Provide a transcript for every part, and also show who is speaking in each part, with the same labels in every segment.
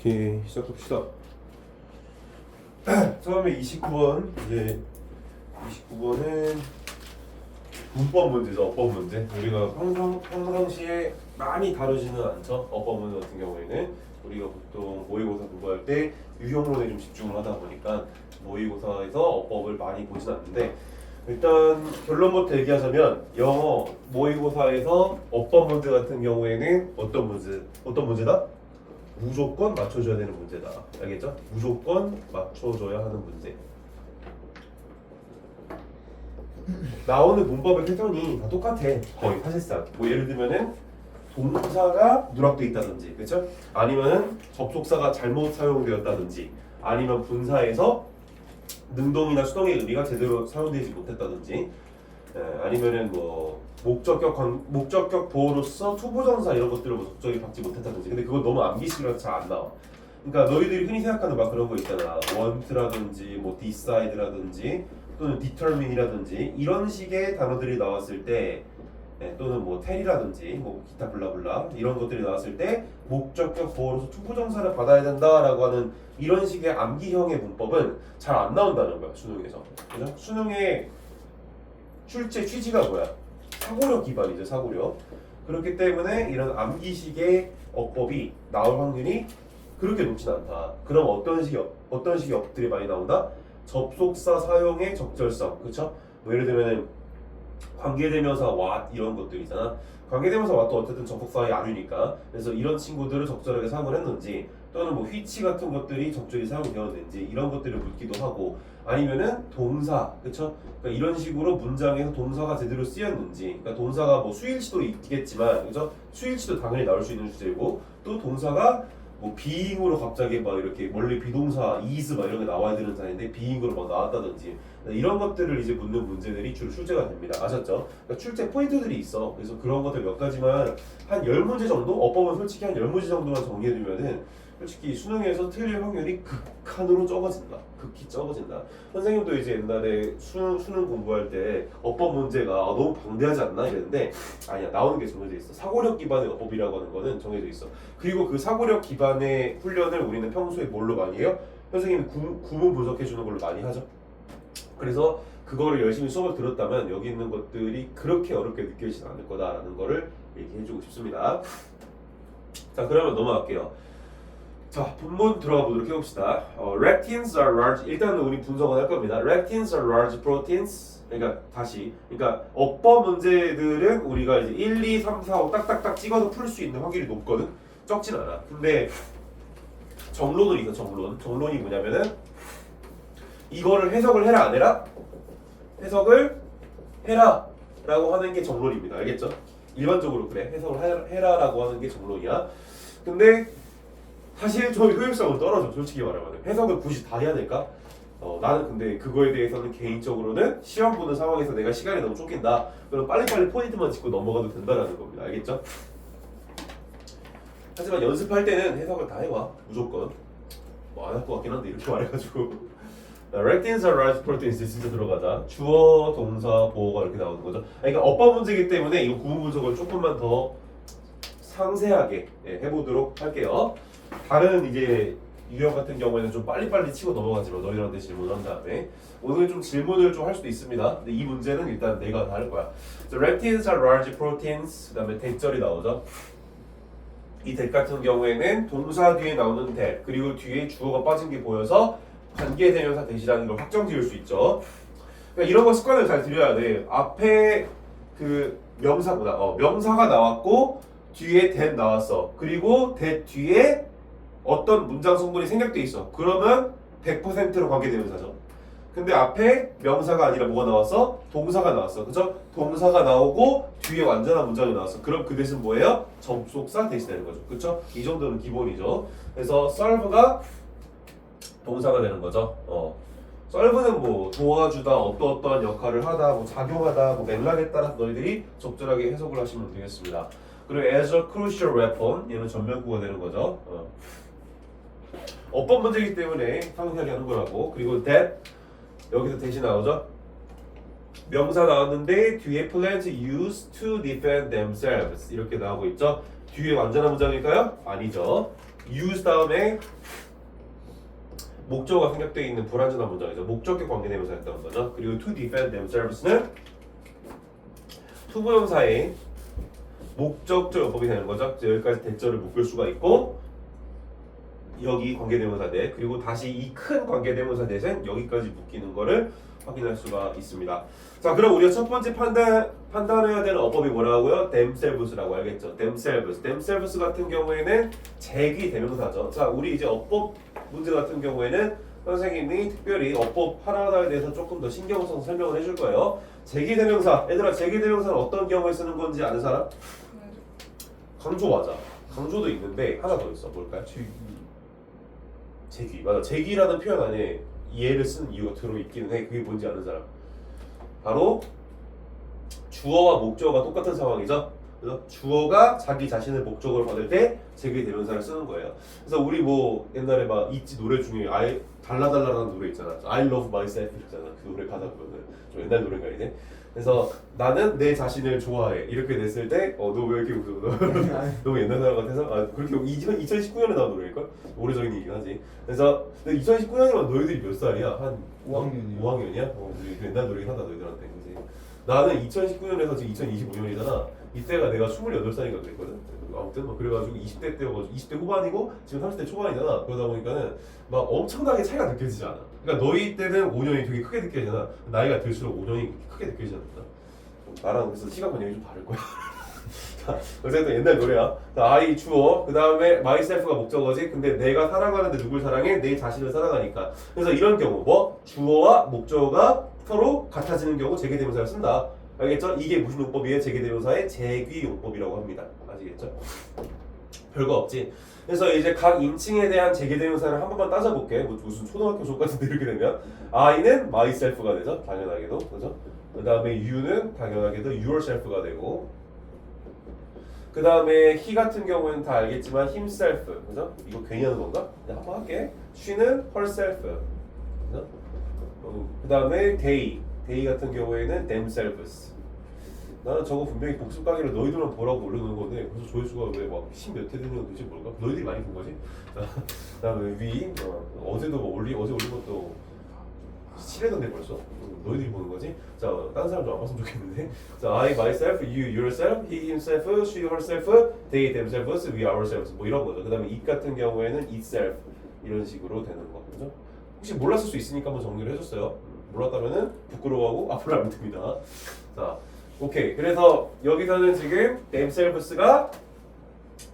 Speaker 1: 오케이, 시작합시다. 처음에 29번, 이제 29번은 문법 문제죠. 어법 문제. 우리가 평상시에 많이 다루지는 않죠. 어법 문제 같은 경우에는 우리가 보통 모의고사 공부할 때 유형론에 좀 집중을 하다 보니까 모의고사에서 어법을 많이 보진 않는데, 일단 결론부터 얘기하자면 영어 모의고사에서 어법 문제 같은 경우에는 어떤 문제다? 무조건 맞춰줘야 되는 문제다. 알겠죠? 무조건 맞춰줘야 하는 문제. 나오는 문법의 패턴이 다 똑같아. 거의 사실상. 뭐 예를 들면은 동사가 누락돼 있다든지, 그렇죠? 아니면은 접속사가 잘못 사용되었다든지, 아니면 분사에서 능동이나 수동의 의미가 제대로 사용되지 못했다든지, 아니면은 뭐 목적격 보호로서 투부정사 이런 것들을 뭐 적절히 받지 못했다든지. 근데 그거 너무 암기식이라서 잘 안 나와. 그러니까 너희들이 흔히 생각하는 막 그런 거 있잖아. want라든지 뭐 decide라든지 또는 determine이라든지 이런 식의 단어들이 나왔을 때, 또는 뭐 tell이라든지 뭐 기타 블라블라 이런 것들이 나왔을 때 목적격 보호로서 투부정사를 받아야 된다라고 하는 이런 식의 암기형의 문법은 잘 안 나온다는 거야, 수능에서. 그죠? 수능의 출제 취지가 뭐야? 사고력 기반이죠, 사고력. 그렇기 때문에 이런 암기식의 어법이 나올 확률이 그렇게 높진 않다. 그럼 어떤 식의 어법들이 많이 나온다? 접속사 사용의 적절성, 그렇죠? 뭐 예를 들면은 관계대명사 what 이런 것들이잖아. 관계대명사 what도 어쨌든 접속사의 아류니까. 그래서 이런 친구들을 적절하게 사용을 했는지, 또는 뭐 which 같은 것들이 적절히 사용되었는지 이런 것들을 묻기도 하고, 아니면은 동사, 그렇죠? 그러니까 이런 식으로 문장에서 동사가 제대로 쓰였는지, 그러니까 동사가 뭐 수일치도 있겠지만, 그렇죠? 수일치도 당연히 나올 수 있는 주제고, 또 동사가 뭐 being으로 갑자기 막 이렇게 원래 비동사 is 막 이런 게 나와야 되는 자리인데 being으로 막 나왔다든지, 이런 것들을 이제 묻는 문제들이 주로 출제가 됩니다. 아셨죠? 그러니까 출제 포인트들이 있어. 그래서 그런 것들 몇 가지만 한 10문제 정도? 어법은 솔직히 한 10문제 정도만 정리해두면은 솔직히 수능에서 틀릴 확률이 극한으로 적어진다. 극히 적어진다. 선생님도 이제 옛날에 수능 공부할 때 어법 문제가 너무 방대하지 않나 이랬는데, 아니야, 나오는 게 정해져 있어. 사고력 기반의 어법이라고 하는 거는 정해져 있어. 그리고 그 사고력 기반의 훈련을 우리는 평소에 뭘로 많이 해요? 선생님이 구문 분석해 주는 걸로 많이 하죠. 그래서 그거를 열심히 수업을 들었다면 여기 있는 것들이 그렇게 어렵게 느껴지지 않을 거다라는 거를 얘기해주고 싶습니다. 자, 그러면 넘어갈게요. 자, 본문 들어가 보도록 해봅시다. Lectins are large. 일단은 우리 분석을 할 겁니다. Lectins are large proteins. 그러니까 다시, 그러니까 어법 문제들은 우리가 이제 1, 2, 3, 4, 5 딱딱딱 찍어서 풀 수 있는 확률이 높거든. 적진 않아. 근데 정론은 있어. 정론이 뭐냐면은 이거를 해석을 해라 안 해라? 해석을 해라 라고 하는 게 정론입니다. 알겠죠? 일반적으로 그래. 해석을 해라 라고 하는 게 정론이야. 근데 사실 저 효율성은 떨어져. 솔직히 말하면 해석을 굳이 다 해야 될까? 나는 근데 그거에 대해서는 개인적으로는 시험 보는 상황에서 내가 시간이 너무 쫓긴다. 그럼 빨리빨리 포인트만 짚고 넘어가도 된다라는 겁니다. 알겠죠? 하지만 연습할 때는 해석을 다 해와. 무조건. 뭐 안 할 것 같긴 한데 이렇게 말해가지고. Lectins are large proteins. 진짜 들어가자. 주어, 동사, 보어가 이렇게 나오는 거죠. 그러니까 어법 문제이기 때문에 이거 구문 분석을 조금만 더 상세하게 해보도록 할게요. 다른 이제 유형 같은 경우에는 좀 빨리빨리 치고 넘어가지만 너희들한테 질문한 다음에 오늘 좀 질문을 좀 할 수도 있습니다. 근데 이 문제는 일단 내가 다 할 거야. So, Lectins are large proteins. 그 다음에 대절이 나오죠. 이 대 같은 경우에는 동사 뒤에 나오는 대, 그리고 뒤에 주어가 빠진 게 보여서 관계대명사 대시라는 걸 확정 지을 수 있죠. 그러니까 이런 거 습관을 잘 들여야 돼. 앞에 그 명사보다 명사가 나왔고 뒤에 that 나왔어. 그리고 that 뒤에 어떤 문장 성분이 생략돼 있어. 그러면 100%로 관계대명사죠. 근데 앞에 명사가 아니라 뭐가 나왔어? 동사가 나왔어. 그죠? 동사가 나오고 뒤에 완전한 문장이 나왔어. 그럼 그 대신 뭐예요? 접속사 대신되는 거죠. 그쵸? 이 정도는 기본이죠. 그래서 serve가 동사가 되는 거죠. serve는 뭐 도와주다, 어떠어떠한 역할을 하다, 뭐 작용하다, 뭐 맥락에 따라서 너희들이 적절하게 해석을 하시면 되겠습니다. 그리고 as a crucial weapon, 얘는 전면구가 되는 거죠. 어법 문제이기 때문에 상세하게 하는 거라고. 그리고 that 여기서 대신 나오죠. 명사 나왔는데 뒤에 plan to use to defend themselves 이렇게 나오고 있죠. 뒤에 완전한 문장일까요? 아니죠. use 다음에 목적어가 생략되어 있는 불완전한 문장이죠. 목적격 관계대명사였던 거죠. 그리고 to defend themselves는 투부정사의 목적절 어법이 되는 거죠. 여기까지 대절을 묶을 수가 있고 여기 관계대명사 대 그리고 다시 이 큰 관계대명사 대신 여기까지 묶이는 거를 확인할 수가 있습니다. 자, 그럼 우리가 첫 번째 판단해야 되는 어법이 뭐라고요? themselves라고 알겠죠? themselves 같은 경우에는 제기 대명사죠. 자, 우리 이제 어법 문제 같은 경우에는 선생님이 특별히 어법 하나하나에 대해서 조금 더 신경 써서 설명을 해줄 거예요. 제기 대명사, 얘들아 제기 대명사는 어떤 경우에 쓰는 건지 아는 사람? 강조 맞아. 강조도 있는데 하나 더 있어. 뭘까요? 제기 맞아. 제기라는 표현 안에 얘를 쓴 이유가 들어있기는 해. 그게 뭔지 아는 사람? 바로 주어와 목적어가 똑같은 상황이죠. 그래서 주어가 자기 자신을 목적으로 받을 때 제기 대명사를 쓰는 거예요. 그래서 우리 뭐 옛날에 막 있지 노래 중에 달라달라라는 노래 있잖아. I love myself 이잖아. 그 노래 가사 보면은 좀 옛날 노래인가 이제. 그래서 나는 내 자신을 좋아해 이렇게 됐을 때 너 왜 이렇게 웃어? 너무 옛날 사람 같아서 그렇게 2019년에 나온 노래일걸? 오래전인 얘기긴 하지. 그래서 2019년이면 너희들이 몇 살이야? 한 5학년이야? 우리 옛날 노래긴 하다 너희들한테 그지? 나는 2019년에서 지금 2025년이잖아. 이때가 내가 28살인가 그랬거든. 아무튼 뭐 그래가지고 20대 때여가지고 20대 후반이고 지금 30대 초반이잖아. 그러다 보니까는 막 엄청나게 차이가 느껴지지 않아. 그러니까 너희 때는 5년이 되게 크게 느껴지잖아. 나이가 들수록 5년이 크게 느껴지지 않는다. 나랑 그래서 시간 관념이 좀 다를 거야. 자, 어쨌든 옛날 노래야. 자, I 주어, 그 다음에 myself가 목적어지. 근데 내가 사랑하는데 누굴 사랑해? 내 자신을 사랑하니까. 그래서 이런 경우 뭐 주어와 목적어가 서로 같아지는 경우 제기대명사를 쓴다. 알겠죠? 이게 무슨 용법이에요? 제기대명사의 제귀 용법이라고 합니다. 아시겠죠? 별거 없지. 그래서 이제 각 인칭에 대한 제기대명사를 한 번만 따져볼게. 뭐 무슨 초등학교 수업 같은데 이렇게 되면 I는 myself가 되죠. 당연하게도 그죠? 그 다음에 you는 당연하게도 yourself가 되고 그 다음에 he 같은 경우는 다 알겠지만 himself 그죠? 이거 괜히 하는 건가? 한번 할게. she는 herself 그죠? 그 다음에 they 같은 경우에는 themselves. 나는 저거 분명히 복습 강의를 너희들만 보라고 올려놓은 건데 그래서 조회수가 왜 막 10몇 회 되는 건지 뭘까? 너희들이 많이 본 거지? 그 다음에 어제도 뭐 어제 올린 것도 7회던데 벌써? 너희들이 보는 거지? 자, 다른 사람 좀 안 봤으면 좋겠는데. 자, I, myself, you, yourself, he, himself, she, herself, they, themselves, we, ourselves 뭐 이런 거죠. 그 다음에 it 같은 경우에는 itself 이런 식으로 되는 거 그죠? 혹시 몰랐을 수 있으니까 한번 정리를 해줬어요. 몰랐다면은 부끄러워하고 앞으로 하면 됩니다. 자, 오케이. 그래서 여기서는 지금 themselves가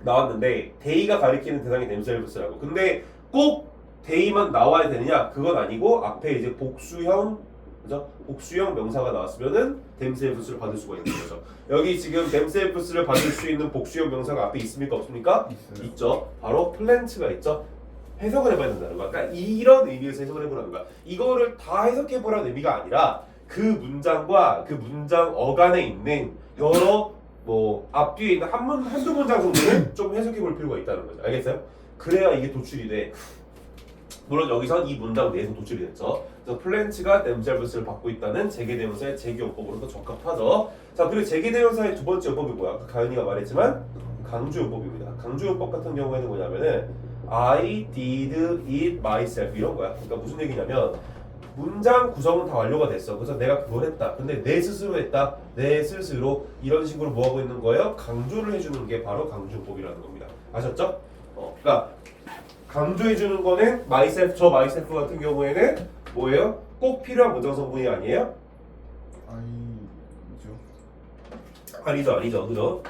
Speaker 1: 나왔는데 they가 가리키는 대상이 themselves라고. 근데 꼭 they만 나와야 되느냐? 그건 아니고 앞에 이제 복수형 그죠? 복수형 명사가 나왔으면은 themselves를 받을 수가 있는 거죠. 여기 지금 themselves를 받을 수 있는 복수형 명사가 앞에 있습니까? 없습니까? 있죠. 바로 plant가 있죠. 해석을 해봐야 된다는 거야. 그러니까 이런 의미에서 해석을 해보라는 거야. 이거를 다 해석해보라는 의미가 아니라 그 문장과 그 문장 어간에 있는 여러 뭐 앞뒤에 있는 한두 문장 정도는 좀 해석해볼 필요가 있다는 거죠. 알겠어요? 그래야 이게 도출이 돼. 물론 여기선 이 문장 내에서 도출이 됐죠. 그래서 플랜츠가 themselves를 받고 있다는 제기대명사의 제기용법으로도 적합하죠. 자, 그리고 제기대명사의 두 번째 용법이 뭐야? 가연이가 말했지만 강조용법입니다. 강조용법 같은 경우에는 뭐냐면은 I did it myself 이런 거야. 그러니까 무슨 얘기냐면 문장 구성은 다 완료가 됐어. 그래서 내가 그걸 했다. 근데 내 스스로 했다. 내 스스로 이런 식으로 뭐 하고 있는 거예요? 강조를 해주는 게 바로 강조용법이라는 겁니다. 아셨죠? 그러니까 강조해 주는 거는 myself, 저 myself 같은 경우에는 뭐예요? 꼭 필요한 문장 성분이 아니에요? 아니죠. 그죠?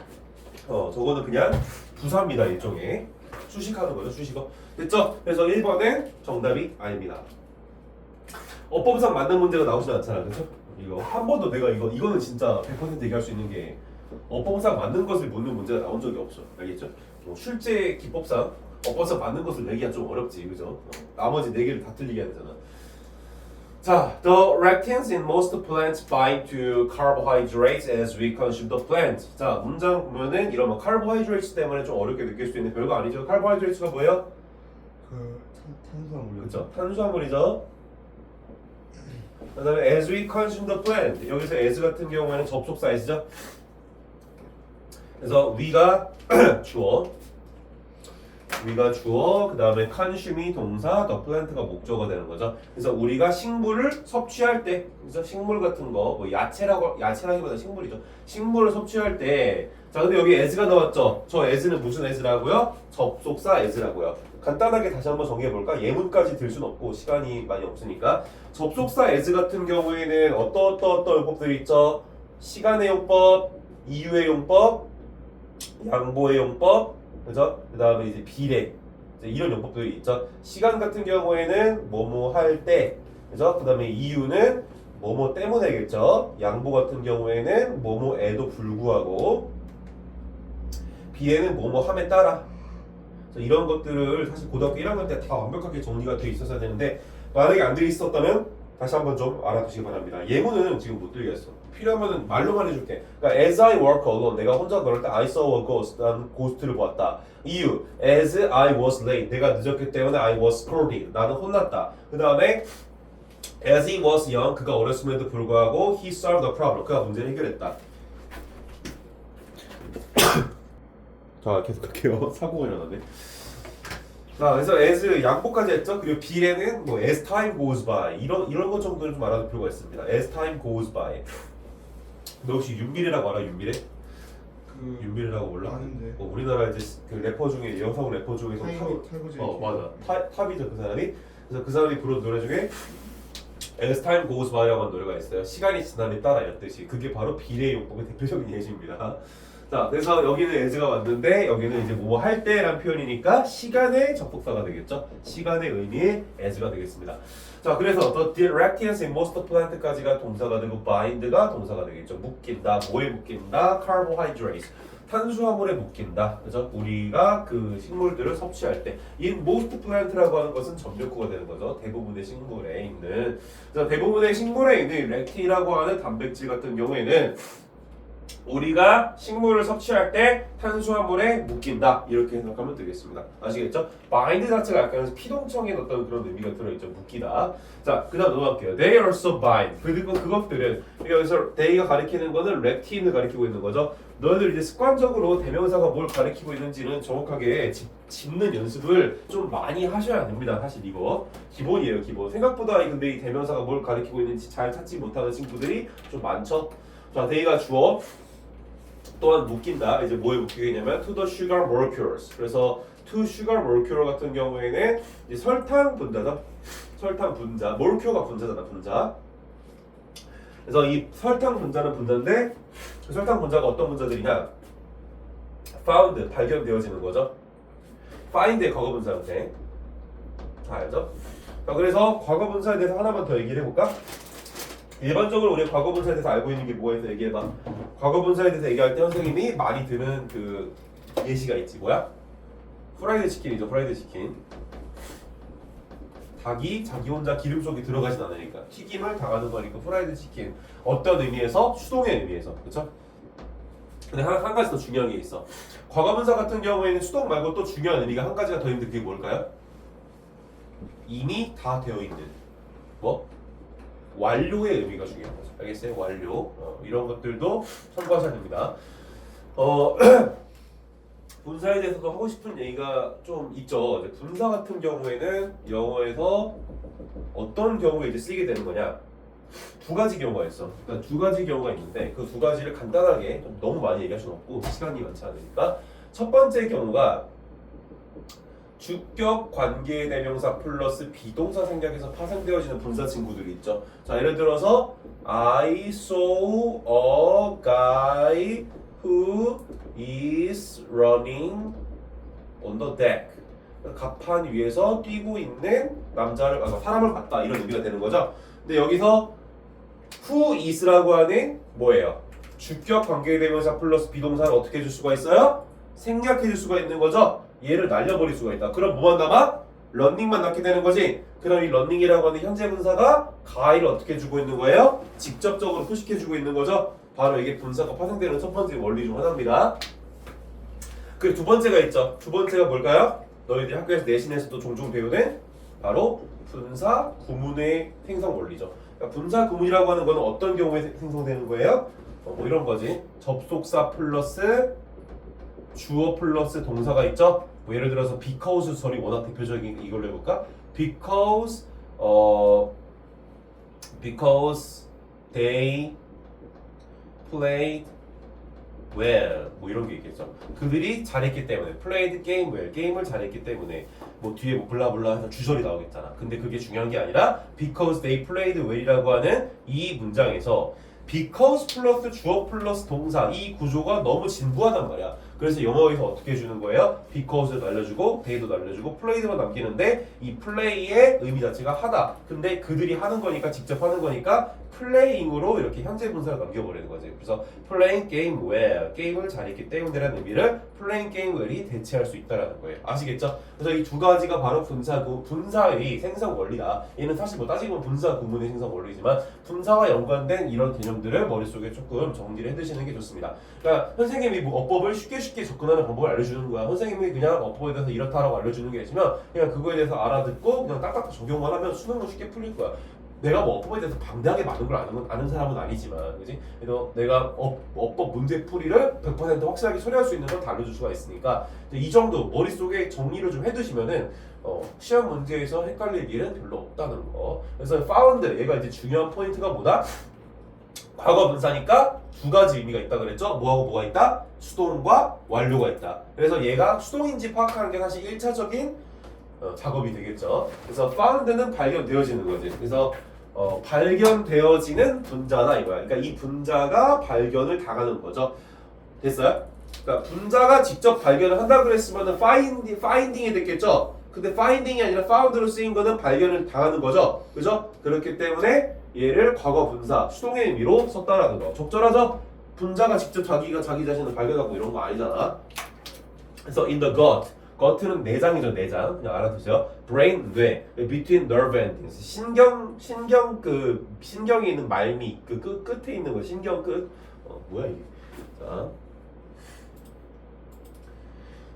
Speaker 1: 저거는 그냥 부사입니다. 일종의 수식하는 거죠. 수식어. 됐죠? 그래서 1번은 정답이 아닙니다. 어법상 맞는 문제가 나오진 않잖아. 그죠? 이거 한 번도 내가 이거는 진짜 100% 얘기할 수 있는 게 어법상 맞는 것을 묻는 문제가 나온 적이 없어. 알겠죠? 실제 기법상 어법상 맞는 것을 내기가 좀 어렵지. 그죠? 나머지 4개를 다 틀리게 해야 되잖아. 자, the lectins in most plants bind to carbohydrates as we consume the plant. 자, 문장 보면은 이런 carbohydrates 때문에 좀 어렵게 느낄 수 있는 별거 아니죠. carbohydrates가 뭐예요?
Speaker 2: 탄수화물.
Speaker 1: 그렇죠. 탄수화물이죠. 그다음에 as we consume the plant. 여기서 as 같은 경우에는 접속사 as죠. 그래서 we가 주어, we가 주어, 그 다음에 consum이 동사, the plant가 목적어가 되는 거죠. 그래서 우리가 식물을 섭취할 때, 그래서 식물 같은 거, 뭐 야채라기보다 식물이죠. 식물을 섭취할 때, 자 근데 여기 as가 나왔죠. 저 as는 무슨 as라고요? 접속사 as라고요. 간단하게 다시 한번 정리해 볼까? 예문까지 들 순 없고 시간이 많이 없으니까 접속사 as 같은 경우에는 어떤 용법들이 있죠? 시간의 용법, 이유의 용법, 양보의 용법, 그죠? 그 다음에 이제 비례, 이제 이런 용법들이 있죠. 시간 같은 경우에는 뭐뭐 할 때, 그죠? 그 다음에 이유는 뭐뭐 때문에겠죠. 양보 같은 경우에는 뭐뭐에도 불구하고, 비례는 뭐뭐 함에 따라. 이런 것들을 사실 고등학교 1학년 때 다 완벽하게 정리가 돼 있었어야 되는데 만약에 안 돼 있었다면 다시 한번 좀 알아두시기 바랍니다. 예문은 지금 못 들겠어. 필요하면은 말로만 해줄게. 그러니까 as I work alone, 내가 혼자 걸을 때 I saw a ghost, 나는 고스트를 보았다. 이유, as I was late, 내가 늦었기 때문에 I was scolded, 나는 혼났다. 그 다음에 as he was young, 그가 어렸음에도 불구하고 he solved the problem, 그가 문제를 해결했다. 자 계속할게요. 사고가 일어났네. 자 그래서 as 양보까지 했죠. 그리고 비례는 뭐 as time goes by 이런 것 정도는 좀 알아둘 필요가 있습니다. as time goes by. 너 혹시 윤미래라고 알아? 윤미래?
Speaker 2: 그
Speaker 1: 윤미래라고 몰라?
Speaker 2: 아는데.
Speaker 1: 우리나라 이제 그 래퍼 중에 여성 래퍼 중에서
Speaker 2: 탈거지.
Speaker 1: 맞아 탑이죠 그 사람이. 그래서 그 사람이 부른 노래 중에 as time goes by라고 하는 노래가 있어요. 시간이 지남에 따라 이런 뜻이. 그게 바로 비례 용법의 대표적인 예시입니다. 자, 그래서 여기는 as가 왔는데 여기는 이제 뭐 할 때란 표현이니까 시간의 접속사가 되겠죠. 시간의 의미의 as가 되겠습니다. 자, 그래서 the directness in most plant까지가 동사가 되고 bind가 동사가 되겠죠. 묶인다, 뭐에 묶인다, carbohydrates, 탄수화물에 묶인다. 그죠? 우리가 그 식물들을 섭취할 때 in most plant라고 하는 것은 전력구가 되는 거죠. 대부분의 식물에 있는. 그래서 대부분의 식물에 있는 렉틴이라고 하는 단백질 같은 경우에는 우리가 식물을 섭취할 때 탄수화물에 묶인다 이렇게 생각하면 되겠습니다. 아시겠죠? bind 자체가 약간 피동청인 어떤 그런 의미가 들어있죠. 묶이다. 자, 그 다음 넘어갈게요. They also bind. 그리고 그것들은 여기서 they가 가리키는 거는 렉틴을 가리키고 있는 거죠. 너희들 이제 습관적으로 대명사가 뭘 가리키고 있는지는 정확하게 짚는 연습을 좀 많이 하셔야 됩니다. 사실 이거 기본이에요. 기본. 생각보다 근데 이 대명사가 뭘 가리키고 있는지 잘 찾지 못하는 친구들이 좀 많죠. 자, they가 주어 또한 묶인다. 이제 뭐에 묶이겠냐면 to the sugar molecules. 그래서 to sugar molecule 같은 경우에는 이제 설탕 분자죠. 설탕 분자. molecule가 분자잖아. 분자. 그래서 이 설탕 분자는 분자인데 그 설탕 분자가 어떤 분자들이냐? found 발견되어지는 거죠. find의 과거 분사 형태. 다 알죠? 자, 그래서 과거 분사에 대해서 하나만 더 얘기를 해볼까? 일반적으로 우리 과거 분사에 대해서 알고 있는 게 뭐에 대해서 얘기해봐. 과거 분사에 대해서 얘기할 때 선생님이 많이 드는 그 예시가 있지. 뭐야? 프라이드 치킨이죠. 프라이드 치킨. 닭이 자기 혼자 기름 속에 들어가진 않으니까 튀김을 당하는 거니까 프라이드 치킨. 어떤 의미에서? 수동의 의미에서. 그렇죠? 근데 한 가지 더 중요한 게 있어. 과거 분사 같은 경우에는 수동 말고 또 중요한 의미가 한 가지가 더 있는데 그게 뭘까요? 이미 다 되어 있는 뭐? 완료의 의미가 중요한 거죠. 알겠어요? 완료. 이런 것들도 참고하셔야 됩니다. 분사에 대해서도 하고 싶은 얘기가 좀 있죠. 분사 같은 경우에는 영어에서 어떤 경우에 이제 쓰이게 되는 거냐? 두 가지 경우가 있어. 그러니까 두 가지 경우가 있는데 그 두 가지를 간단하게 좀 너무 많이 얘기할 수는 없고 시간이 많지 않으니까 첫 번째 경우가 주격 관계 대명사 플러스 비동사 생략에서 파생되어지는 분사 친구들이 있죠. 자, 예를 들어서 I saw a guy who is running on the deck. 갑판 위에서 뛰고 있는 사람을 봤다 이런 의미가 되는 거죠. 근데 여기서 who is라고 하는 뭐예요? 주격 관계 대명사 플러스 비동사를 어떻게 해줄 수가 있어요? 생략해줄 수가 있는 거죠. 얘를 날려버릴 수가 있다. 그럼 뭐만 남아? 런닝만 남게 되는 거지. 그럼 이 런닝이라고 하는 현재 분사가 가이를 어떻게 주고 있는 거예요? 직접적으로 표시해주고 있는 거죠. 바로 이게 분사가 파생되는 첫 번째 원리 중 하나입니다. 그리고 두 번째가 있죠. 두 번째가 뭘까요? 너희들이 학교에서 내신에서도 종종 배우는 바로 분사 구문의 생성 원리죠. 그러니까 분사 구문이라고 하는 건 어떤 경우에 생성되는 거예요? 뭐 이런 거지. 접속사 플러스 주어 플러스 동사가 있죠? 뭐 예를 들어서 because 수설이 워낙 대표적인 이걸로 해볼까? because they played well 뭐 이런 게 있겠죠. 그들이 잘했기 때문에 played game well 게임을 잘했기 때문에 뭐 뒤에 뭐 블라블라 해서 주절이 나오겠잖아. 근데 그게 중요한 게 아니라 because they played well이라고 하는 이 문장에서 because 플러스 주어 플러스 동사 이 구조가 너무 진부하단 말이야. 그래서 영어에서 어떻게 해주는 거예요? because도 날려주고 they도 날려주고 played만 남기는데 이 play의 의미 자체가 하다. 근데 그들이 하는 거니까 직접 하는 거니까 playing으로 이렇게 현재 분사를 남겨버리는 거지. 그래서 playing game well 게임을 잘했기 때문이라는 의미를 playing game well이 대체할 수 있다라는 거예요. 아시겠죠? 그래서 이 두 가지가 바로 분사의 생성 원리다. 얘는 사실 뭐 따지고 보면 분사 구문의 생성 원리지만 분사와 연관된 이런 개념들을 머릿속에 조금 정리를 해두시는 게 좋습니다. 그러니까 선생님이 뭐 어법을 쉽게 접근하는 방법을 알려주는 거야. 선생님이 그냥 어법에 대해서 이렇다라고 알려주는 게 아니지만 그냥 그거에 대해서 알아듣고 그냥 딱딱 적용만 하면 수능은 쉽게 풀릴 거야. 내가 뭐 어법에 대해서 방대하게 많은 걸 아는 사람은 아니지만, 그지? 그래서 내가 어법 문제풀이를 100% 확실하게 처리할 수 있는 걸 다 알려줄 수가 있으니까 이 정도 머릿속에 정리를 좀 해두시면은 시험 문제에서 헷갈릴 일은 별로 없다는 거. 그래서 found 얘가 이제 중요한 포인트가 뭐다? 과거 분사니까 두 가지 의미가 있다 그랬죠? 뭐하고 뭐가 있다? 수동과 완료가 있다. 그래서 얘가 수동인지 파악하는 게 사실 1차적인 작업이 되겠죠. 그래서 found는 발견되어지는 거지. 그래서 발견되어지는 분자다 이거야. 그러니까 이 분자가 발견을 당하는 거죠. 됐어요? 그러니까 분자가 직접 발견을 한다 그랬으면은 finding이 됐겠죠. 근데 finding이 아니라 found로 쓰인 거는 발견을 당하는 거죠. 그죠? 그렇기 때문에 얘를 과거 분사 수동의 의미로 썼다라는 거. 적절하죠? 분자가 직접 자기가 자기 자신을 발견하고 이런 거 아니잖아. 그래서 in the gut gut는 내장이죠. 내장. 그냥 알아두세요. brain 뇌 between nerve endings 신경에 있는 말미 그 끝에 있는 거 신경 끝 뭐야 이게. 자.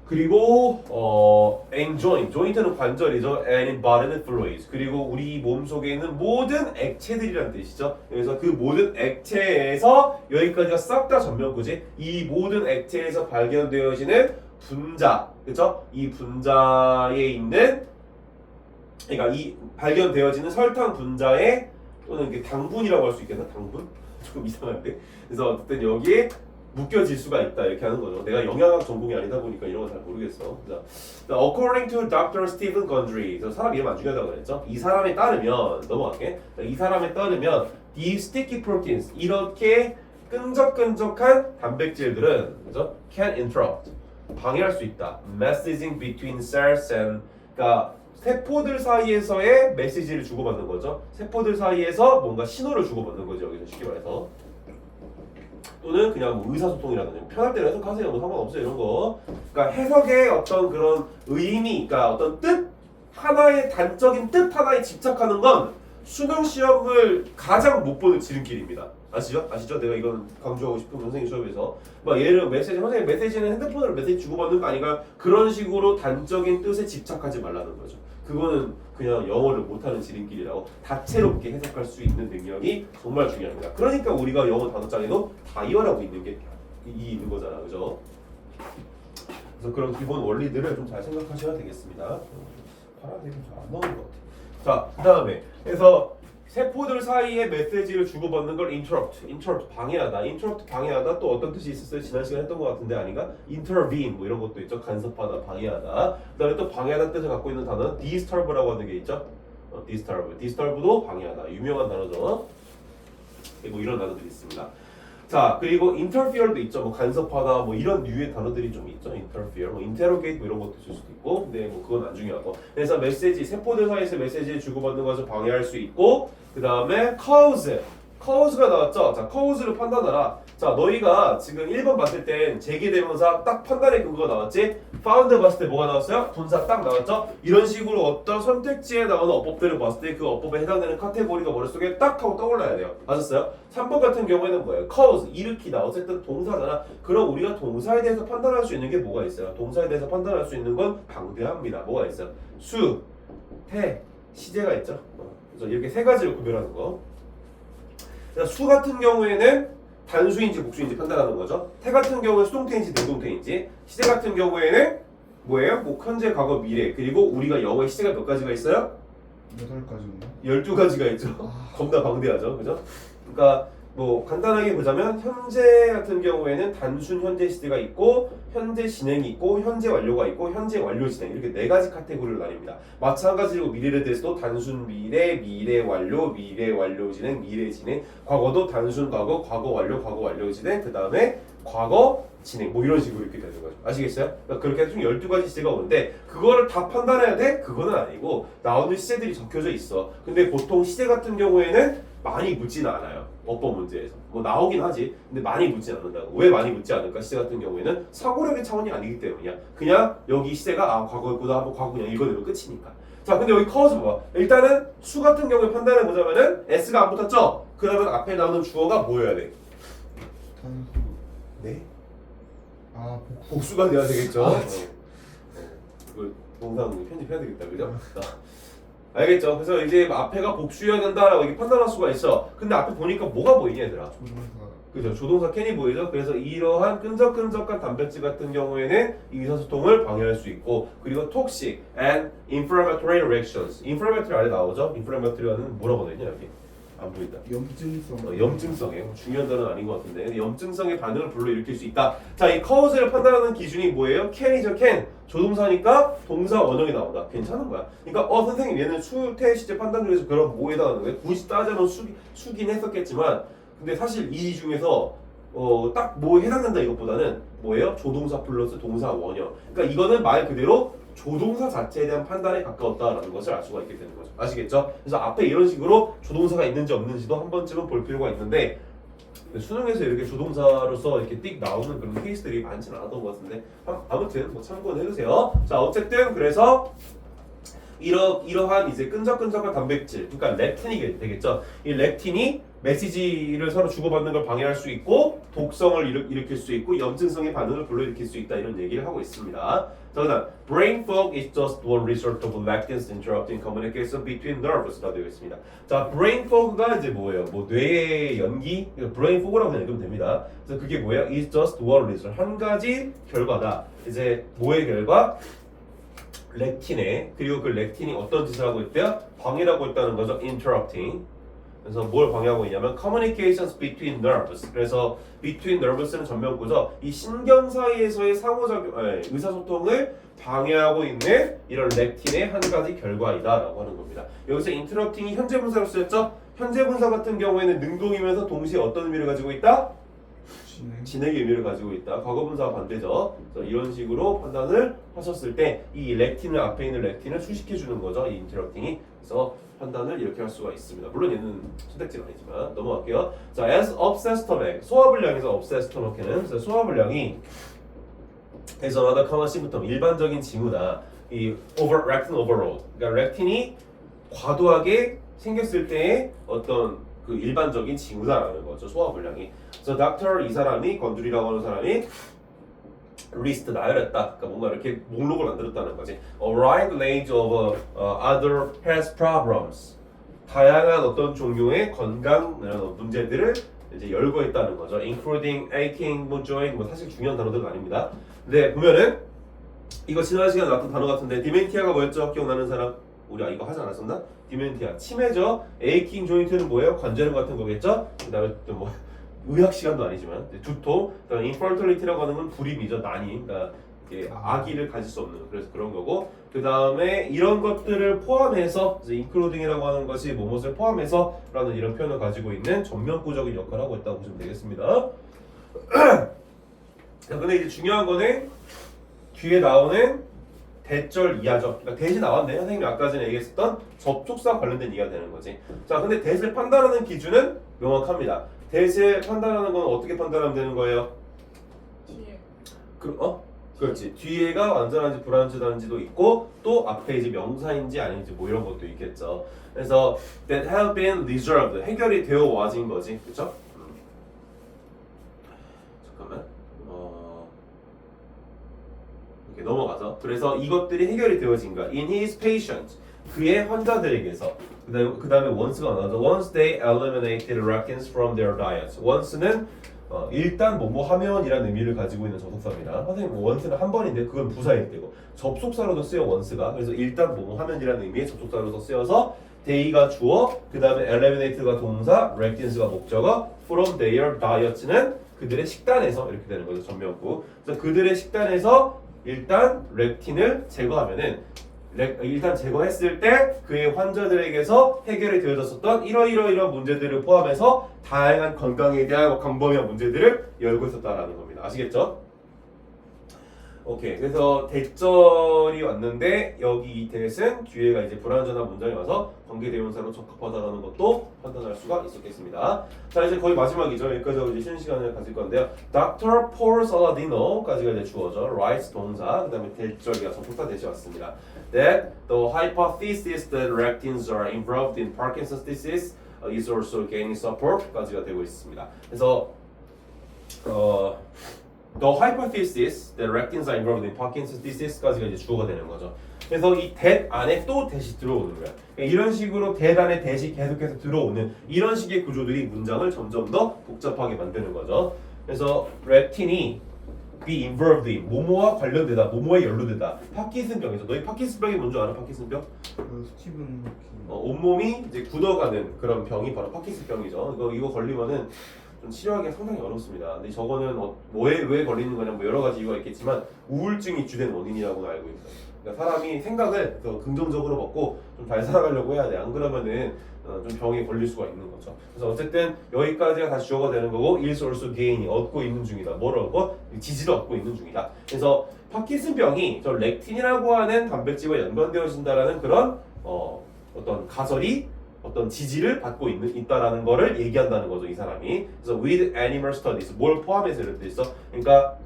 Speaker 1: 그리고 and joint는 관절이죠. and in bodily fluids 그리고 우리 몸 속에 있는 모든 액체들이란 뜻이죠. 그래서 그 모든 액체에서 여기까지가 싹 다 전면구지. 이 모든 액체에서 발견되어지는 분자, 그렇죠? 이 분자에 있는 그러니까 이 발견되어지는 설탕 분자에 또는 이게 당분이라고 할 수 있겠나? 당분? 조금 이상한데. 그래서 어쨌든 여기에 묶여질 수가 있다 이렇게 하는 거죠. 내가 영양학 전공이 아니다 보니까 이런 건 잘 모르겠어. 자, according to Dr. Stephen Gundry, 사람 이름 안 중요하다고 그랬죠. 이 사람에 따르면 넘어갈게. 이 사람에 따르면 these sticky proteins 이렇게 끈적끈적한 단백질들은 그죠? can interrupt 방해할 수 있다. messaging between cells and 그러니까 세포들 사이에서의 메시지를 주고받는 거죠. 세포들 사이에서 뭔가 신호를 주고받는 거죠. 여기서 쉽게 말해서. 또는 그냥 뭐 의사소통이라든지 편할 대로 해석하세요. 뭐 상관없어요 이런 거. 그러니까 해석의 어떤 그런 의미, 그러니까 어떤 뜻 하나의 단적인 뜻 하나에 집착하는 건 수능 시험을 가장 못 보는 지름길입니다. 아시죠? 내가 이건 강조하고 싶은 선생님 수업에서 막 예를 메시지 선생님 메시지는 핸드폰으로 메시지 주고받는 거 아니까 그런 식으로 단적인 뜻에 집착하지 말라는 거죠. 그거는 그냥 영어를 못하는 지름길이라고 다채롭게 해석할 수 있는 능력이 정말 중요합니다. 그러니까 우리가 영어 단어장에도 다이어라고 있는 게 있는 거잖아, 그죠? 그래서 그런 기본 원리들을 좀 잘 생각하셔야 되겠습니다. 파란색이 잘 안 나오는 것 같아. 자, 그 다음에 그래서 세포들 사이에 메시지를 주고받는 걸 interrupt 방해하다. interrupt 방해하다 또 어떤 뜻이 있었어요? 지난 시간에 했던 것 같은데 아닌가? intervene 뭐 이런 것도 있죠. 간섭하다, 방해하다. 그다음에 또 방해하다 뜻을 갖고 있는 단어는 disturb라고 하는 게 있죠. disturb도 방해하다. 유명한 단어죠. 뭐 이런 단어들이 있습니다. 자, 그리고 interfere도 있죠. 뭐 간섭하다 뭐 이런 류의 단어들이 좀 있죠. interfere, 뭐 interrogate 뭐 이런 것도 있을 수도 있고, 근데 뭐 그건 안 중요하고. 그래서 메시지 세포들 사이에서 메시지를 주고받는 것을 방해할 수 있고, 그 다음에 cause가 나왔죠. 자, cause를 판단하라. 자, 너희가 지금 1번 봤을 땐 제기대명사 딱 판단의 근거가 나왔지? found 봤을 때 뭐가 나왔어요? 분사 딱 나왔죠? 이런 식으로 어떤 선택지에 나오는 어법들을 봤을 때 그 어법에 해당되는 카테고리가 머릿속에 딱 하고 떠올라야 돼요. 아셨어요? 3번 같은 경우에는 뭐예요? cause, 일으키다. 어쨌든 동사잖아. 그럼 우리가 동사에 대해서 판단할 수 있는 게 뭐가 있어요? 동사에 대해서 판단할 수 있는 건 방대합니다. 뭐가 있어요? 수, 태, 시제가 있죠? 그래서 이렇게 세 가지를 구별하는 거. 수 같은 경우에는 단수인지 복수인지 판단하는 거죠. 태 같은 경우는 수동태인지 능동태인지, 시제 같은 경우에는 뭐예요? 뭐 현재, 과거, 미래. 그리고 우리가 영어의 시제가 몇 가지가 있어요?
Speaker 2: 8가지인가?
Speaker 1: 12가지가 있죠. 겁나 방대하죠. 그죠? 그러니까 뭐 간단하게 보자면 현재 같은 경우에는 단순 현재 시제가 있고 현재 진행이 있고 현재 완료가 있고 현재 완료 진행 이렇게 네 가지 카테고리로 나뉩니다. 마찬가지로 미래에 대해서도 단순 미래, 미래 완료, 미래 완료 진행, 미래 진행, 과거도 단순 과거, 과거 완료 진행, 그 다음에 과거 진행 뭐 이런 식으로 이렇게 되는 거죠. 아시겠어요? 그러니까 그렇게 해서 총 12가지 시제가 오는데 그거를 다 판단해야 돼? 그거는 아니고 나오는 시제들이 적혀져 있어. 근데 보통 시제 같은 경우에는 많이 묻지는 않아요. 어법 문제에서. 뭐 나오긴 하지. 근데 많이 묻지 않는다고. 왜 많이 묻지 않을까? 시제 같은 경우에는 사고력의 차원이 아니기 때문이야. 그냥 여기 시제가 과거였구나 하고 과거 그냥 읽어내면 끝이니까. 자, 근데 여기 커서 봐봐. 일단은 수 같은 경우에 판단해 보자면은 S가 안 붙었죠? 그러면 앞에 나오는 주어가 뭐여야 돼?
Speaker 2: 탄소.
Speaker 1: 네?
Speaker 2: 복수.
Speaker 1: 복수가 돼야 되겠죠? 이거 동상 편집해야 되겠다. 그죠? 알겠죠? 그래서 이제 앞에가 복수여야 된다라고 이렇게 판단할 수가 있어. 근데 앞에 보니까 뭐가 보이냐 얘들아?
Speaker 2: 조동사.
Speaker 1: 그죠? 조동사 캔이 보이죠? 그래서 이러한 끈적끈적한 단백질 같은 경우에는 이 의사소통을 방해할 수 있고 그리고 toxic and inflammatory reactions. inflammatory 아래 나오죠? inflamma토ry는 뭐라고 되냐 여기? 안 보인다.
Speaker 2: 염증성.
Speaker 1: 염증성이에요. 중요한 단어는 아닌 것 같은데 염증성의 반응을 불러일으킬 수 있다. 자, 이 커즈를 판단하는 기준이 뭐예요? can이죠, can. 조동사니까 동사 원형이 나온다. 괜찮은 거야. 그러니까 선생님 얘는 수태 시제 판단 중에서 그럼 뭐에 해당하는 거예요? 굳이 따지면 수긴 했었겠지만 근데 사실 이 중에서 딱 뭐에 해당된다 이것보다는 뭐예요? 조동사 플러스 동사 원형. 그러니까 이거는 말 그대로 조동사 자체에 대한 판단에 가까웠다라는 것을 알 수가 있게 되는 거죠. 아시겠죠? 그래서 앞에 이런 식으로 조동사가 있는지 없는지도 한 번쯤은 볼 필요가 있는데 수능에서 이렇게 조동사로서 이렇게 띡 나오는 그런 케이스들이 많지는 않았던 것 같은데 아무튼 뭐 참고는 해주세요. 자, 어쨌든 그래서 이러한 이제 끈적끈적한 단백질, 그러니까 렉틴이 되겠죠. 이 렉틴이 메시지를 서로 주고받는 걸 방해할 수 있고 독성을 일으킬 수 있고 염증성의 반응을 불러일으킬 수 있다 이런 얘기를 하고 있습니다. 자, 그다음 brain fog is just one result of lectins interrupting communication between nerves라고 되어 있습니다. 자, brain fog가 이제 뭐예요? 뭐 뇌의 연기, brain fog라고 그냥 읽으면 됩니다. 그래서 그게 뭐예요? is just one result 한 가지 결과다. 이제 뭐의 결과? 렉틴에 그리고 그 렉틴이 어떤 짓을 하고 있대요? 방해를 하고 있다는 거죠. interrupting. 그래서 뭘 방해하고 있냐면 communications between nerves. 그래서 between nerves는 전면구죠. 이 신경 사이에서의 상호작용, 의사소통을 방해하고 있는 이런 렉틴의 한 가지 결과이다라고 하는 겁니다. 여기서 interrupting이 현재 분사로 쓰였죠. 현재 분사 같은 경우에는 능동이면서 동시에 어떤 의미를 가지고 있다? 진행의 의미를 가지고 있다. 과거 분사와 반대죠. 그래서 이런 식으로 판단을 하셨을 때 이 렉틴을 앞에 있는 렉틴을 수식해 주는 거죠. 이 인터럽팅이. 그래서 판단을 이렇게 할 수가 있습니다. 물론 얘는 선택지는 아니지만 넘어갈게요. 자, as obsessed stomach 소화불량에서 obsessed stomach는 그래서 소화불량이 as another common symptom 일반적인 징후다. 이 lectin overload. 그러니까 렉틴이 과도하게 생겼을 때의 어떤 그 일반적인 징후다라는 거죠. 소화불량이. 그래서 닥터 이 사람이 건줄이라고 하는 사람이 리스트 나열했다. 그러니까 뭔가 이렇게 목록을 만들었다는 거지. A wide range of other health problems. 다양한 어떤 종류의 건강 문제들을 이제 열거했다는 거죠. Including aching, joint, 뭐 사실 중요한 단어들은 아닙니다. 근데 보면은 이거 지난 시간에 나왔던 단어 같은데 디멘티아가 뭐였죠? 기억나는 사람? 우리 이거 하지 않았었나? 디멘티아 치매죠. 에이킹 조인트는 뭐예요? 관절염 같은 거겠죠? 그다음에 또 뭐 의학 시간도 아니지만 두통, 그다음에 인퍼til리티라고 하는 건 불임이죠. 난임, 그러니까 아기를 가질 수 없는 그래서 그런 거고. 그다음에 이런 것들을 포함해서 이제 including이라고 하는 것이 무엇을 포함해서라는 이런 표현을 가지고 있는 전면구적인 역할을 하고 있다고 보시면 되겠습니다. 근데 이제 중요한 거는 뒤에 나오는 대절 이하죠. 그러니까 대시 나왔네. 선생님이 아까 전에 얘기했었던 접촉사 관련된 이해가 되는 거지. 자, 근데 대시를 판단하는 기준은 명확합니다. 대시를 판단하는 건 어떻게 판단하면 되는 거예요?
Speaker 3: 뒤에.
Speaker 1: 그렇지. 뒤에가 완전한지 불완전한지도 있고 또 앞에 이제 명사인지 아닌지 뭐 이런 것도 있겠죠. 그래서 that have been resolved 해결이 되어 와진 거지, 그렇죠? 잠깐만. 이렇게 넘어가서 그래서 이것들이 해결이 되어진 거야. In his patient 그의 환자들에게서 그 다음에 once가 나와서 once they eliminated lectins from their diets. once는 일단 뭐뭐 하면이라는 의미를 가지고 있는 접속사입니다. 선생님 once는 한 번인데 그건 부사일 때고 접속사로도 쓰여 once가. 그래서 일단 뭐뭐 하면이라는 의미의 접속사로도 쓰여서 they가 주어, 그 다음에 eliminate가 동사, rectins가 목적어, from their diet는 그들의 식단에서 이렇게 되는 거죠. 전면구. 그래서 그들의 식단에서 일단 렉틴을 제거하면은 일단 제거했을 때 그의 환자들에게서 해결이 되어졌었던 이러이러이러한 문제들을 포함해서 다양한 건강에 대한 광범위한 문제들을 열고 있었다라는 겁니다. 아시겠죠? 오케이. 그래서 대절이 왔는데 여기 이 대신 뒤에가 이제 불완전한 문장이 와서 관계대명사로 적합하다는 것도 판단할 수가 있었겠습니다. 자, 이제 거의 마지막이죠. 여기까지 하고 이제 쉬는 시간을 가질 건데요. Dr. Paul Saladino까지가 이제 주어져. writes 동사. 그다음에 대절이가 접속사 대시 왔습니다. That the hypothesis that lectins are involved in Parkinson's disease is also gaining support까지가 되고 있습니다. 그래서 The hypothesis that lectins are involved in Parkinson's disease까지가 이제 주어가 되는 거죠. 그래서 이 that 안에 또 that이 들어오는 거야. 그러니까 이런 식으로 that 안에 that이 계속해서 들어오는 이런 식의 구조들이 문장을 점점 더 복잡하게 만드는 거죠. 그래서 lectin이 be involved in 뭐뭐와 관련되다, 뭐뭐에 연루되다. 파킨슨병이죠. 너희 파킨슨병이 뭔지 알아? 파킨슨병?
Speaker 2: 그 스티븐
Speaker 1: 온몸이 이제 굳어가는 그런 병이 바로 파킨슨병이죠. 이거 걸리면은 좀 치료하기가 상당히 어렵습니다. 근데 저거는 왜 걸리는 거냐 뭐 여러 가지 이유가 있겠지만 우울증이 주된 원인이라고 알고 있어요. 그러니까 사람이 생각을 더 긍정적으로 먹고 좀 잘 살아가려고 해야 돼. 안 그러면은 좀 병에 걸릴 수가 있는 거죠. 그래서 어쨌든 여기까지가 다시 주어가 되는 거고 is also gain이 얻고 있는 중이다. 뭘 얻고? 지지를 얻고 있는 중이다. 그래서 파킨슨병이 저 렉틴이라고 하는 단백질과 연관되어진다라는 그런 어떤 가설이 어떤 지지를 받고 있다라는 거를 얘기한다는 거죠, 이 사람이. 그래서 with animal studies 뭘 포함해서 이렇게 있어? 그러니까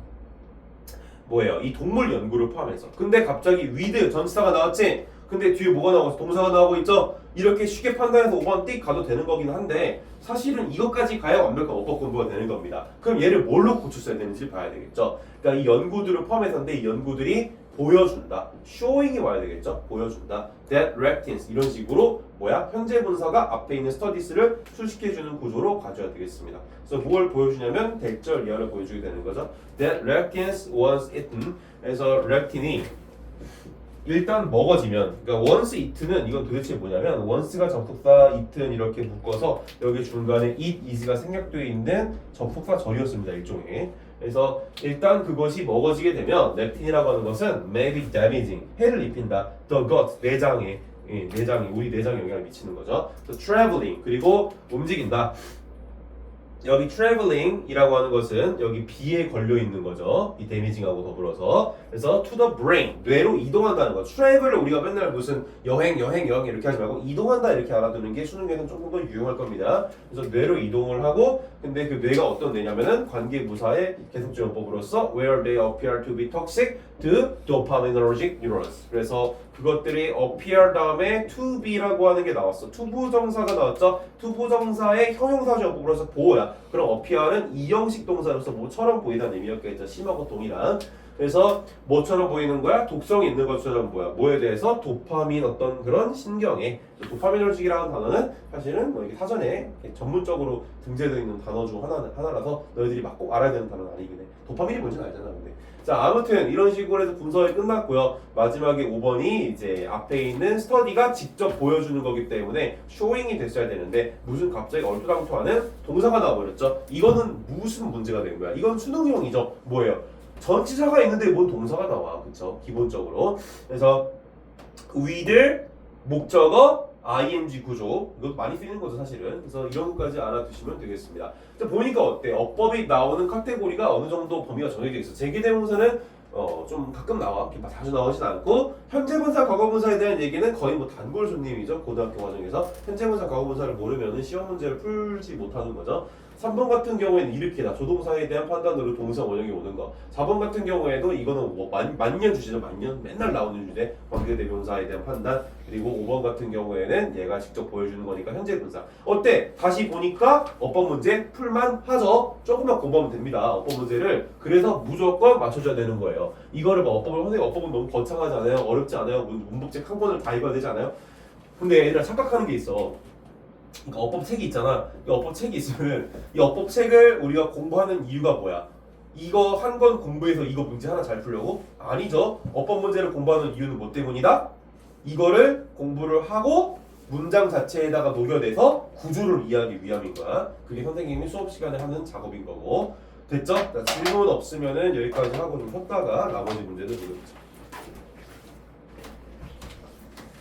Speaker 1: 뭐예요? 이 동물 연구를 포함해서. 근데 갑자기 with 전치사가 나왔지? 근데 뒤에 뭐가 나오고 있어? 동사가 나오고 있죠? 이렇게 쉽게 판단해서 5번 띡 가도 되는 거긴 한데 사실은 이것까지 가야 완벽한 어법 공부가 되는 겁니다. 그럼 얘를 뭘로 고쳤어야 되는지 봐야 되겠죠? 그러니까 이 연구들을 포함해서인데 이 연구들이 보여준다. showing이 와야 되겠죠? 보여준다. that lectins 이런 식으로 뭐야? 현재 분사가 앞에 있는 studies를 출시켜주는 구조로 가져야 되겠습니다. 그래서 뭘 보여주냐면 대절 이하를 보여주게 되는 거죠. that lectins was eaten. 그래서 lectin이 일단 먹어지면, 그러니까 once eaten은 이건 도대체 뭐냐면 once가 접속사, eaten 이렇게 묶어서 여기 중간에 eat, is가 생략되어 있는 접속사 절이었습니다. 일종의. 그래서 일단 그것이 먹어지게 되면 렙틴이라고 하는 것은 may be damaging, 해를 입힌다. the gut, 내장에, 우리 내장에 영향을 미치는 거죠. 그래서 traveling, 그리고 움직인다. 여기 traveling이라고 하는 것은 여기 B에 걸려 있는 거죠. 이 damage하고 더불어서. 그래서 to the brain, 뇌로 이동한다는 거. travel을 우리가 맨날 무슨 여행 이렇게 하지 말고 이동한다 이렇게 알아두는 게 수능에는 조금 더 유용할 겁니다. 그래서 뇌로 이동을 하고, 근데 그 뇌가 어떤 뇌냐면은 관계부사의 계속지원법으로서 where they appear to be toxic to dopaminergic neurons. 그래서 그것들이 appear 다음에 to be라고 하는 게 나왔어. 투부정사가 나왔죠. 투부정사의 형용사지원법으로서 보호야. 그럼 appear은 이형식 동사로서 뭐처럼 보이다는 의미였겠죠. 심하고 동이랑. 그래서 뭐처럼 보이는 거야? 독성이 있는 것처럼 뭐야? 뭐에 대해서? 도파민 어떤 그런 신경에. 도파미너직이라는 단어는 사실은 뭐 이게 사전에 이렇게 전문적으로 등재되어 있는 단어 중 하나라서 너희들이 막 꼭 알아야 되는 단어는 아니긴 해. 도파민이 뭔지는 알잖아, 근데. 자, 아무튼 이런 식으로 해서 분석이 끝났고요. 마지막에 5번이 이제 앞에 있는 스터디가 직접 보여주는 거기 때문에 쇼잉이 됐어야 되는데 무슨 갑자기 얼토당토하는 동사가 나와버렸죠. 이거는 무슨 문제가 된 거야? 이건 수능형이죠. 뭐예요? 전치사가 있는데 뭔 동사가 나와, 그쵸? 기본적으로. 그래서 with 목적어 ing 구조, 이거 많이 쓰이는 거죠 사실은. 그래서 이런 것까지 알아두시면 되겠습니다. 보니까 어때? 어법이 나오는 카테고리가 어느 정도 범위가 정해져 있어. 제기대명사는 좀 가끔 나와. 이렇게 자주 나오진 않고, 현재분사, 과거분사에 대한 얘기는 거의 뭐 단골 손님이죠. 고등학교 과정에서 현재분사, 과거분사를 모르면은 시험 문제를 풀지 못하는 거죠. 3번 같은 경우에는 이렇게다. 조동사에 대한 판단으로 동사 원형이 오는 거. 4번 같은 경우에도 이거는 뭐 만년 주제죠. 만년 맨날 나오는 주제. 관계대명사에 대한 판단. 그리고 5번 같은 경우에는 얘가 직접 보여주는 거니까 현재 분사. 어때? 다시 보니까 어법 문제 풀만 하죠. 조금만 공부하면 됩니다. 어법 문제를. 그래서 무조건 맞춰줘야 되는 거예요. 이거를 막 선생님 어법은 너무 거창하지 않아요? 어렵지 않아요? 문법책 한 권을 다 읽어야 되지 않아요? 근데 얘들아 착각하는 게 있어. 그러니까 어법 책이 있잖아. 이 어법 책이 있으면 이 어법 책을 우리가 공부하는 이유가 뭐야? 이거 한 번 공부해서 이거 문제 하나 잘 풀려고? 아니죠. 어법 문제를 공부하는 이유는 뭐 때문이다? 이거를 공부를 하고 문장 자체에다가 녹여내서 구조를 이해하기 위함인 거야. 그게 선생님이 수업 시간에 하는 작업인 거고. 됐죠? 자, 질문 없으면은 여기까지 하고 좀 쉬었다가 나머지 문제들 보겠습니다.